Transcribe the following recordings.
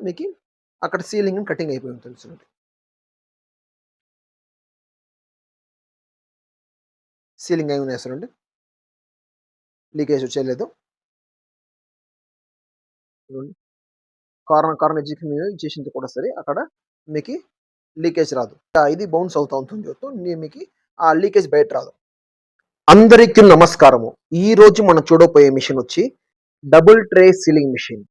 మీకు అక్కడ ceiling cutting అయిపోయి ఉంటుంది చూడండి. సీలింగ్ ఏమైనా చూడండి. లీకేజ్ వచ్చేయలేదు. చూడండి. కార్నర్ ఎడ్జ్‌కి మీరు చేసింది కూడా సరే అక్కడ మీకి లీకేజ్ రాదు. ఇది బౌన్స్ అవుతా ఉంటుంది. మీకి ఆ లీకేజ్ బయట రాదు. అందరికీ నమస్కారము. ఈరోజు మనం చూడబోయే మిషన్ వచ్చి డబుల్ ట్రే సీలింగ్ మిషన్.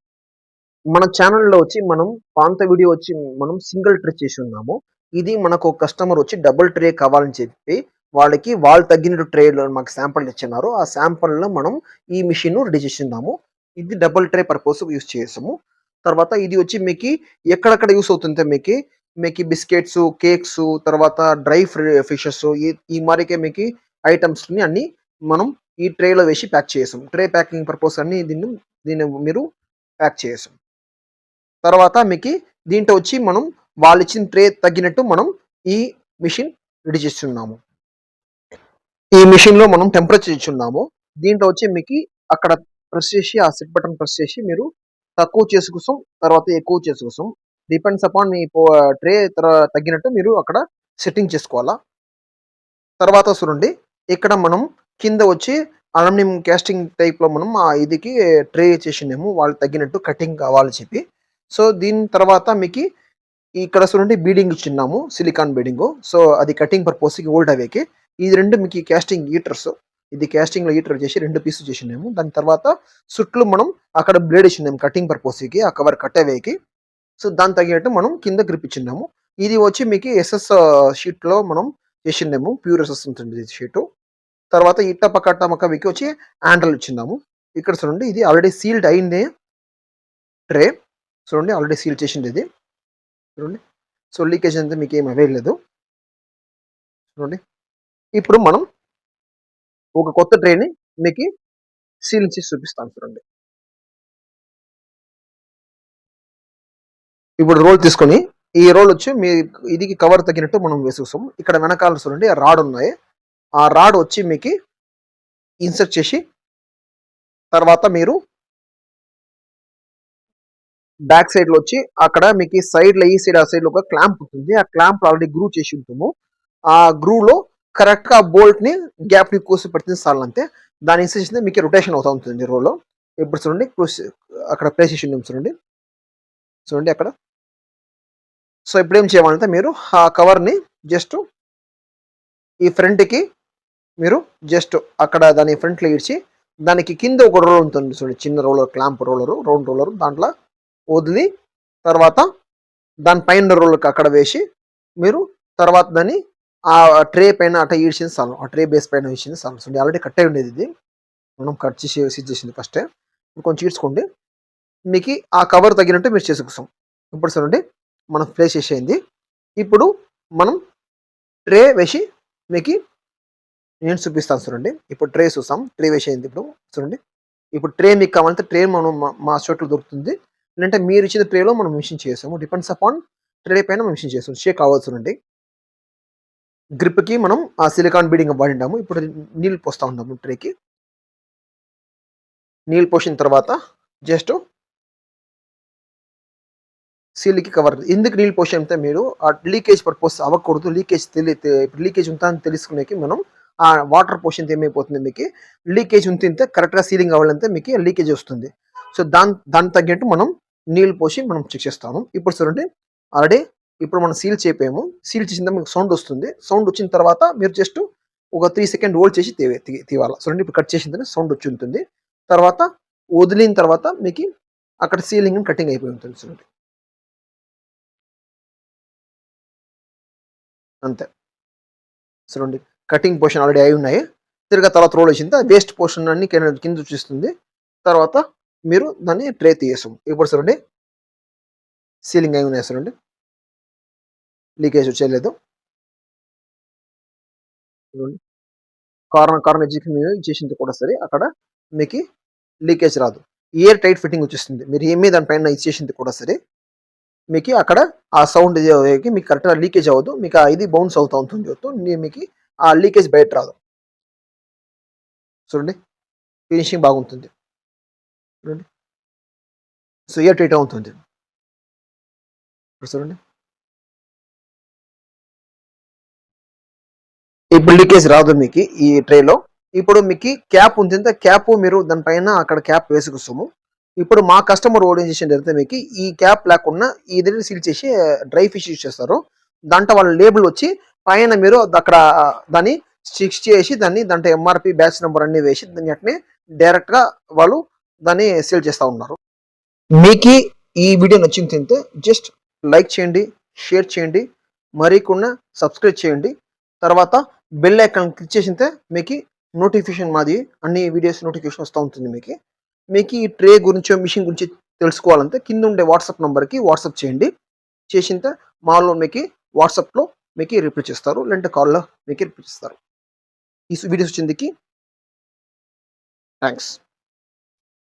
మన ఛానెల్‌లో వచ్చి మనం పాత వీడియో వచ్చి మనం సింగిల్ ట్రే చేసి ఉన్నాము. ఇది మనకు కస్టమర్ వచ్చి డబుల్ ట్రే కావాలని చెప్పి వాళ్ళకి వాళ్ళు తగ్గినట్టు ట్రేలో మాకు శాంపుల్ ఇచ్చిన్నారు. ఆ శాంపుల్‌లో మనం ఈ మిషన్ రెడీ చేసిన్నాము. ఇది డబుల్ ట్రే పర్పస్‌కి యూజ్ చేసాము. తర్వాత ఇది వచ్చి మీకి ఎక్కడెక్కడ యూజ్ అవుతుందంటే మీకి బిస్కెట్స్, కేక్స్ తర్వాత డ్రై ఫిషెస్ ఈ మారికే మీకి ఐటెమ్స్‌ని అన్నీ మనం ఈ ట్రేలో వేసి ప్యాక్ చేసాం. ట్రే ప్యాకింగ్ పర్పస్ అన్ని దీన్ని మీరు ప్యాక్ చేసాం. తర్వాత మీకి దీంట్లో వచ్చి మనం వాళ్ళిచ్చిన ట్రే తగ్గినట్టు మనం ఈ మిషన్ రెడీ చేస్తున్నాము. ఈ మిషన్‌లో మనం టెంపరేచర్ ఇచ్చున్నాము. దీంట్లో వచ్చి మీకి అక్కడ ప్రెస్ చేసి ఆ సెట్ బటన్ ప్రెస్ చేసి మీరు తక్కువ చేసుకోసం, తర్వాత ఎక్కువ చేసుకోసం. డిపెండ్స్ అపాన్ మీ ట్రే తగ్గినట్టు మీరు అక్కడ సెట్టింగ్ చేసుకోవాలా. తర్వాత చూడండి ఇక్కడ మనం కింద వచ్చి అల్యూమినియం కాస్టింగ్ టైప్‌లో మనం ఇదికి ట్రే చేసినాము. వాళ్ళు తగ్గినట్టు కటింగ్ కావాలని చెప్పి. సో, దీని తర్వాత మీకి ఇక్కడ చూడండి బీడింగ్ ఇచ్చున్నాము. సిలికాన్ బీడింగు. సో, అది కటింగ్ పర్పస్‌కి ఓల్డ్ అవేకి. ఇది 2 మీకి కాస్టింగ్ హీటర్స్. ఇది కాస్టింగ్‌లో హీటర్ చేసి 2 పీసులు చేసినాము. దాని తర్వాత సుట్లు మనం అక్కడ బ్లేడ్ ఇచ్చినాము కటింగ్ పర్పస్‌కి ఆ కవర్ కట్టేవేకి. సో, దానికి తగినట్టు మనం కింద గ్రిప్ ఇచ్చిన్నాము. ఇది వచ్చి మీకు ఎస్ఎస్ షీట్‌లో మనం చేసినాము. ప్యూర్ ఎస్ఎస్ ఉంటుంది ఇది షీటు. తర్వాత ఇట్ట పక్క అట్ట పక్క వీకి వచ్చి హ్యాండిల్ ఇచ్చిన్నాము. ఇక్కడ చూడండి ఇది ఆల్రెడీ సీల్డ్ అయిందే ట్రే. చూడండి ఆల్రెడీ సీల్ చేసింది ఇది. చూడండి. సో, లీకేజ్ అంతా మీకేం అవ్వలేదు. చూడండి. ఇప్పుడు మనం ఒక కొత్త ట్రేని మీకి సీల్ చేసి చూపిస్తాను చూడండి. ఇప్పుడు రోల్ తీసుకొని ఈ రోల్ వచ్చి మీ ఇదికి కవర్ తగినట్టు మనం వేసేస్తాం. ఇక్కడ వెనకాల చూడండి రాడ్ ఉన్నాయి. ఆ రాడ్ వచ్చి మీకి ఇన్సర్ట్ చేసి తర్వాత మీరు బ్యాక్ సైడ్‌లో వచ్చి అక్కడ మీకు సైడ్‌లో ఈ సైడ్, ఆ సైడ్‌లో ఒక క్లాంప్ ఉంటుంది. ఆ క్లాంప్ ఆల్రెడీ గ్రూ చేసి ఉంటాము. ఆ గ్రూలో కరెక్ట్‌గా ఆ బోల్ట్‌ని గ్యాప్‌ని కోసి పెడితే చాలంతే. దాన్ని ఇన్సర్ట్ చేస్తే మీకు రొటేషన్ అవుతా ఉంటుంది రోలో. ఇప్పుడు చూడండి అక్కడ ప్లేస్ చేసి ఉన్నాం చూడండి. చూడండి అక్కడ. సో, ఇప్పుడేం చేయాలంటే మీరు ఆ కవర్‌ని జస్ట్ ఈ ఫ్రంట్‌కి మీరు జస్ట్ అక్కడ దాని ఫ్రంట్‌లో ఇడిచి దానికి కింద ఒక రోలర్ ఉంటుంది చూడండి. చిన్న roller clamp roller, round roller దాంట్లో వదిలి తర్వాత దాని పైన రోలర్‌కి అక్కడ వేసి మీరు తర్వాత దాన్ని ఆ ట్రే పైన అట్ట ఈడ్చింది చాలు. ఆ ట్రే బేస్ పైన ఈడ్చింది చాలు. చూడండి ఆల్రెడీ కట్ అయి ఉండేది ఇది. మనం కట్ చేసి చేసింది ఫస్టే. కొంచెం ఈడ్చుకోండి. మీకి ఆ కవర్ తగినట్టు మీరు చేసుకోసం. ఇప్పుడు చూడండి మనం ప్లేస్ చేసేయింది. ఇప్పుడు మనం ట్రే వేసి మీకి నేను చూపిస్తాను చూడండి. ఇప్పుడు ట్రే చూసాం. ట్రే వేసేయింది ఇప్పుడు చూడండి. ఇప్పుడు ట్రే మీకు కావాలంటే ట్రే మనం మా చోట్ల దొరుకుతుంది. లేదంటే మీరు ఇచ్చిన ట్రేలో మనం మెన్షన్ చేసాము. డిపెండ్స్ అపాన్ ట్రే పైన మెన్షన్ చేసాం. షేక్ అవ్వదు చూడండి. గ్రిప్‌కి మనం ఆ సిలికాన్ బీడింగ్ వాడిండాము. ఇప్పుడు నీళ్ళు పోస్తా ఉన్నాము ట్రేకి. నీళ్ళు పోసిన తర్వాత జస్ట్ సీల్‌కి కవర్ ఎందుకు నీళ్ళు పోసామంటే మీరు ఆ లీకేజ్ పర్పస్ అవ్వకూడదు. లీకేజ్ ఉందా అని తెలుసుకునేకి మనం ఆ వాటర్ పోషన్‌తో ఏమైపోతుంది మీకి లీకేజ్ ఉంటే కరెక్ట్‌గా సీలింగ్ అవ్వాలంటే మీకు లీకేజ్ వస్తుంది. సో, దానికి తగ్గట్టు మనం నీళ్ళు పోసి మనం చెక్ చేస్తాము. ఇప్పుడు చూడండి ఆల్రెడీ ఇప్పుడు మనం సీల్ చేయిపోయాము. సీల్ చేసిన తర్వాత మీకు సౌండ్ వస్తుంది. సౌండ్ వచ్చిన తర్వాత మీరు జస్ట్ ఒక 3 సెకండ్ హోల్డ్ చేసి తీయాల. చూడండి ఇప్పుడు కట్ చేసిన సౌండ్ వచ్చి ఉంటుంది. తర్వాత వదిలిన తర్వాత మీకు అక్కడ సీలింగ్ కటింగ్ అయిపోయి ఉంటుంది చూడండి. అంతే. చూడండి కటింగ్ పోర్షన్ ఆల్రెడీ అయి ఉన్నాయి. తర్వాత రోల్ వేసింది. వేస్ట్ పోర్షన్ అన్ని కింద వచ్చేస్తుంది. తర్వాత మీరు దాన్ని ట్రే తీయేసాం. ఇప్పుడు చూడండి సీలింగ్ అయి ఉన్నాయి చూడండి. లీకేజ్ వచ్చేయలేదు. చూడండి. కార్నర్ ఎడ్జ్‌కి మీరు చేసింది కూడా సరే అక్కడ మీకి లీకేజ్ రాదు. ఎయిర్ టైట్ ఫిట్టింగ్ వచ్చేస్తుంది. మీరు ఏమి దాని పైన ఇచ్చేసింది కూడా సరే మీకి అక్కడ ఆ సౌండ్ మీకు కరెక్ట్‌గా లీకేజ్ అవ్వదు. మీకు ఇది బౌన్స్ అవుతా ఉంటుంది. మీకి ఆ లీకేజ్ బయట రాదు. చూడండి ఫినిషింగ్ బాగుంటుంది. చూడండి. సో, ఎయిర్ టైట్‌గా ఉంటుంది. చూడండి. ఇప్పుడు లీకేజ్ రాదు మీకు ఈ ట్రేలో. ఇప్పుడు మీకు క్యాప్ ఉంటుంది. క్యాప్ మీరు దానిపైన అక్కడ క్యాప్ వేసుకొస్తాము. ఇప్పుడు మా కస్టమర్ ఓడి ఏం చేసిండంటే మీకు ఈ క్యాప్ లేకుండా ఇది సీల్ చేసి డ్రై ఫిష్ యూజ్ చేస్తారు. దాంట్లో వాళ్ళ లేబుల్ వచ్చి పైన మీరు అక్కడ దాన్ని స్టిక్స్ చేసి దాంట్లో ఎంఆర్పి బ్యాచ్ నెంబర్ అన్ని వేసి దాన్ని అట్నే డైరెక్ట్గా వాళ్ళు దాన్ని సేల్ చేస్తూ ఉన్నారు. మీకు ఈ వీడియో నచ్చింది తింటే జస్ట్ లైక్ చేయండి, షేర్ చేయండి, మరికొన్న సబ్స్క్రైబ్ చేయండి. తర్వాత బెల్ ఐకాన్ క్లిక్ చేసితే మీకు నోటిఫికేషన్ మాది అన్ని వీడియోస్ నోటిఫికేషన్ వస్తూ ఉంటుంది. మీకు ఈ ట్రే గురించి మిషన్ గురించి తెలుసుకోవాలంటే కింద ఉండే వాట్సాప్ నెంబర్కి వాట్సాప్ చేయండి. చేసింతే మాలో మీకు వాట్సాప్లో మీకు రిప్లై చేస్తారు, లేదంటే కాల్లో మీకు రిప్లై చేస్తారు. ఈ వీడియోస్ వచ్చిందికి థ్యాంక్స్.